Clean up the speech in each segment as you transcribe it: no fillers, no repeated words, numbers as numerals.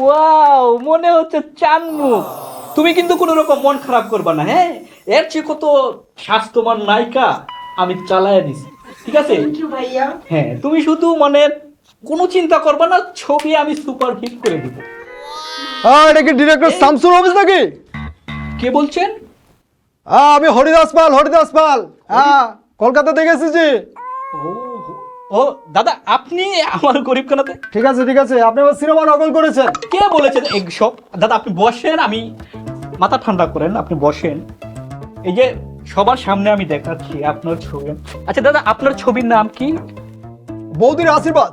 Wow, মনে হচ্ছে চানমুখ। তুমি কিন্তু কোনো রকম মন খারাপ করবা না, হ্যাঁ? এর চেয়ে কত স্বাস্থ্যবান নায়িকা আমি চালায় দিছি, ঠিক আছে? থ্যাংক ইউ ভাইয়া। হ্যাঁ, তুমি শুধু মানে কোনো চিন্তা করবা না, ছবি আমি সুপার হিট করে দিব। হ্যাঁ, এটা কি ডিরেক্টর শামসুর অফিস নাকি? কে বলছেন? আমি হরিদাস পাল। হ্যাঁ, কলকাতা থেকে এসেছি। ও ও দাদা, আপনি আমার গরিব খানাতে? ঠিক আছে আপনি আমার সিনেমা নকল করেছেন। কে বলেছেন এইসব? দাদা আপনি বসেন, আমি মাথা ঠান্ডা করেন, আপনি বসেন। এই যে সবার সামনে আমি দেখাচ্ছি আপনার ছবি। আচ্ছা দাদা, আপনার ছবির নাম কি? বৌদির আশীর্বাদ।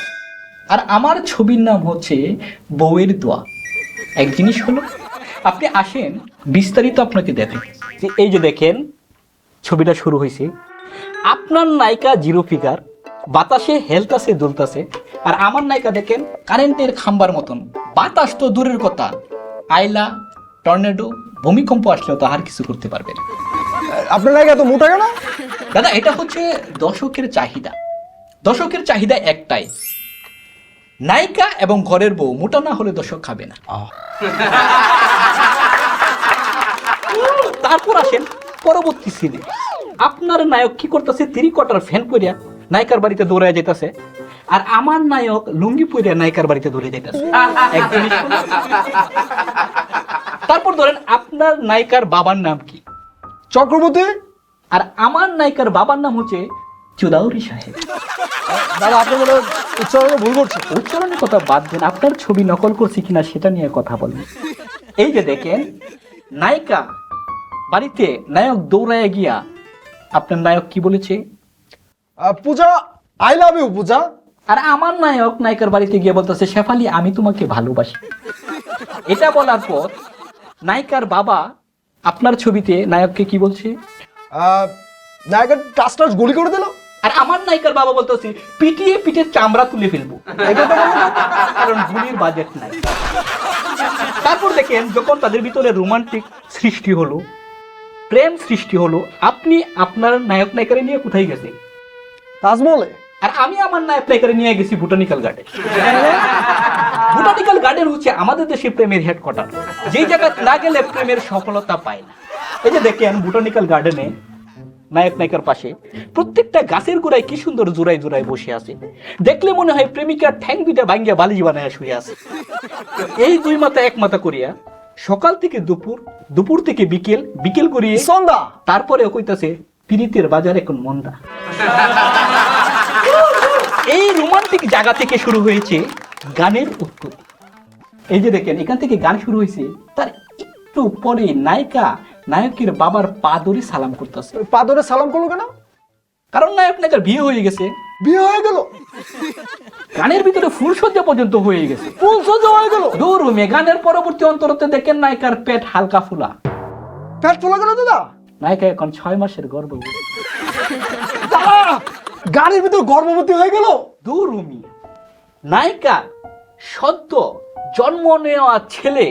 আর আমার ছবির নাম হচ্ছে বউয়ের দোয়া। এক জিনিস হলো, আপনি আসেন, বিস্তারিত আপনাকে দেখেন। যে এই যে দেখেন ছবিটা শুরু হয়েছে, আপনার নায়িকা জিরো ফিগার, বাতাসে হেলতাছে দুলতাছে, আর আমার নায়িকা দেখেন কারেন্টের খাম্বার মতন। বাতাস তো দূরের কথা, আইলা, টর্নেডো, ভূমিকম্প আসলেও তো আর কিছু করতে পারবে না। আপনার লাগে এত মোটা কেন? দাদা এটা হচ্ছে দর্শকের চাহিদা। দর্শকের চাহিদা একটাই, নায়িকা এবং ঘরের বউ মোটা না হলে দর্শক খাবে না। তারপর আসেন পরবর্তী সিনে, আপনার নায়ক কি করতেছে? 3 কোয়ার্টার ফ্যান করিয়া নায়িকার বাড়িতে দৌড়ায় যেতেছে, আর আমার নায়ক লুঙ্গি পরিয়া নায়িকার বাড়িতে দৌড়ে যেতেছে। এক জিনিস হলো। তারপর ধরেন আপনার নায়িকার বাবার নাম কি? চক্রবর্তী। আর আমার নায়িকার বাবার নাম হচ্ছে চৌধুরী সাহেব। দাদা আপনি মনে হয় উচ্চারণে ভুল করছেন। উচ্চারণের কথা বাদ দেন, আপনার ছবি নকল করছি কিনা সেটা নিয়ে কথা বলেন। এই যে দেখেন নায়িকা বাড়িতে নায়ক দৌড়ায় গিয়া আপনার নায়ক কি বলেছে? পূজা, আই লাভ ইউ পূজা। আর আমার নায়ক নায়িকার বাড়িতে গিয়ে বলতেছে, শেফালি আমি তোমাকে ভালোবাসি। এটা বলার পর নায়িকার বাবা আপনার ছবিতে নায়ককে কি বলছে? নায়কের টাস গুলি করে দিল। আর আমার নায়িকার বাবা বলতেছে, পিটিয়ে পিঠে চামড়া তুলে ফেলবো, কারণ গুলির বাজেট নাই। তারপর দেখেন যখন তাদের ভিতরে রোমান্টিক সৃষ্টি হলো, প্রেম সৃষ্টি হলো, আপনি আপনার নায়ক নায়িকারে নিয়ে কোথায় গেছেন? তাজমহলে। আর আমি আমার নায়ক নায়িকারে নিয়ে গেছি বোটানিক্যাল গার্ডেন। বোটানিক্যাল গার্ডেন হচ্ছে আমাদের দেশে প্রেমের হেডকোয়ার্টার, যেই জায়গায় না গেলে প্রেমের সফলতা পায় না। এই যে দেখেন বোটানিক্যাল গার্ডেনে নায়ক নায়িকার পাশে প্রত্যেকটা গাছের গোড়ায় কি সুন্দর জোড়ায় জোড়ায় বসে আছে, দেখলে মনে হয় প্রেমিকার ঠ্যাং দুইটা ভাঙ্গিয়া বালিশ বানায় শুয়ে আছে। এই 2 মাথা 1 মাথা করিয়া সকাল থেকে দুপুর, দুপুর থেকে বিকেল, বিকেল করিয়ে সন্ধ্যা, তারপরে কইতাছে পিরিতের বাজার এখন মন্দা। এই রোমান্টিক জায়গা থেকে শুরু হয়েছে গানের উৎপত্তি। এই যে দেখেন এখান থেকে গান শুরু হয়েছে, তার একটু পরে নায়িকা নায়কের বাবার পা ধরে সালাম করতেছে। পা ধরে সালাম করলো কেন? কারণ নায়ক নায়িকার বিয়ে হয়ে গেছে। বিয়ে হয়ে গেল? গানের ভিতরে ফুলসজ্জা পর্যন্ত হয়ে গেছে। ফুলসজ্জা হয়ে গেল? দূর গানের পরবর্তী অন্তরতে দেখেন নায়িকার পেট হালকা ফুলা। পেট ফুলা গেল দাদা? নায়িকা এখন 6 মাসের গর্ভবতী। গানের ভিতর গর্ভবতী হয়ে গেল? দূর নায়িকা সদ্য জন্ম নেওয়া ছেলে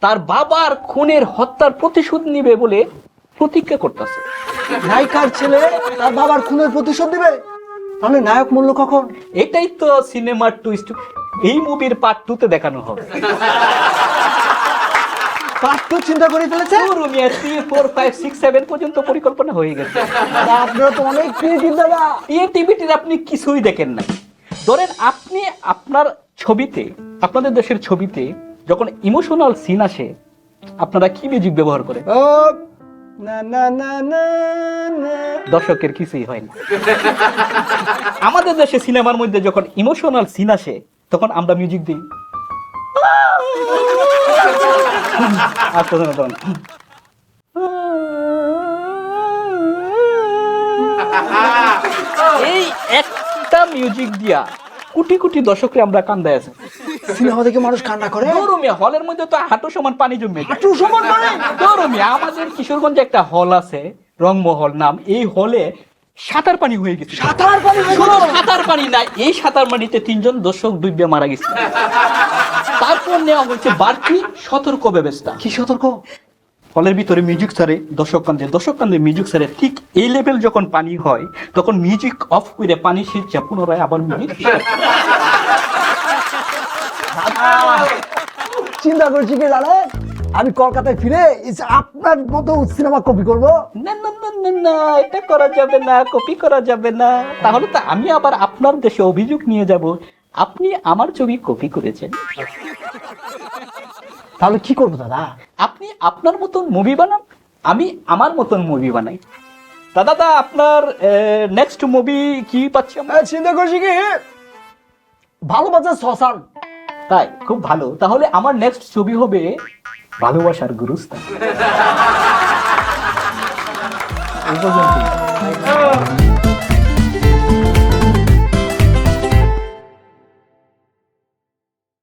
তার বাবার খুনের হত্যার প্রতিশোধ নিবে বলে প্রতিজ্ঞা করতেছে। নায়িকার ছেলে তার বাবার খুনের প্রতিশোধ দিবে? তাহলে নায়ক মূল্য কখন? এটাই তো সিনেমার টুইস্ট। এই মুভির পার্ট 2 তে দেখানো হবে। পার্ট 2 চিন্তা করে ফেলেছে? 3, 4, 5, 6, 7 পর্যন্ত পরিকল্পনা হয়ে গেছে। আপনারা তো অনেক ক্রিয়েটিভ দাদা। ক্রিয়েটিভিটির আপনি কিছুই দেখেন না। ধরেন আপনি আপনার ছবিতে, আপনাদের দেশের ছবিতে যখন ইমোশনাল সিন আসে, আপনারা কি মিউজিক ব্যবহার করেন? না না না না না। দর্শকের কিছুই হয় না। আমাদের দেশে সিনেমার মধ্যে যখন ইমোশনাল সিন আসে তখন আমরা মিউজিক দিই। এই একটা মিউজিক দিয়া কোটি কোটি দর্শককে আমরা কান্দায় আছে। সিনেমা দেখে মানুষ কান্না করে? গরমিয়া হলের মধ্যে তো হাঁটু সমান পানি জমে যায়। হাঁটু সমান পানি? গরমিয়া আমাদের কিশোরগঞ্জে একটা হল আছে, রংমহল নাম। এই হলে সাঁতার পানি হয়ে গেছে। সাঁতার পানি হয়ে শুধু গেল? সাঁতার পানি নাই, এই সাঁতার পানিতে 3 জন দর্শক ডুবে মারা গেছে। তারপর নেওয়া হয়েছে বাড়তি সতর্ক ব্যবস্থা। কি সতর্ক? হলের ভিতরে মিউজিক স্যারে দর্শক কান্দে মিউজিক স্যারে ঠিক এই লেভেল যখন পানি হয় তখন মিউজিক অফ করে পানি শেষে পুনরায় আবার মিউজিক। চিন্তা করছি কি জানেন, আমি কলকাতায় ফিরে আপনার মতো সিনেমা কপি করব। না না না না না, এটা করা যাবে না, কপি করা যাবে না। তাহলে তো আমি আবার আপনার দেশে অভিযোগ নিয়ে যাব আপনি আমার ছবি কপি করেছেন। তাহলে কি করবো দাদা? আপনি আপনার মতন মুভি বানান, আমি আমার মতন মুভি বানাই। দাদা আপনার নেক্সট মুভি কি পাচ্ছি আমরা? চিন্তা করছি কি ভালোবাসার শ্মশান। তাই খুব ভালো, তাহলে আমার নেক্সট ছবি হবে ভালোবাসার গুরুস্থান। এই পর্যন্তই।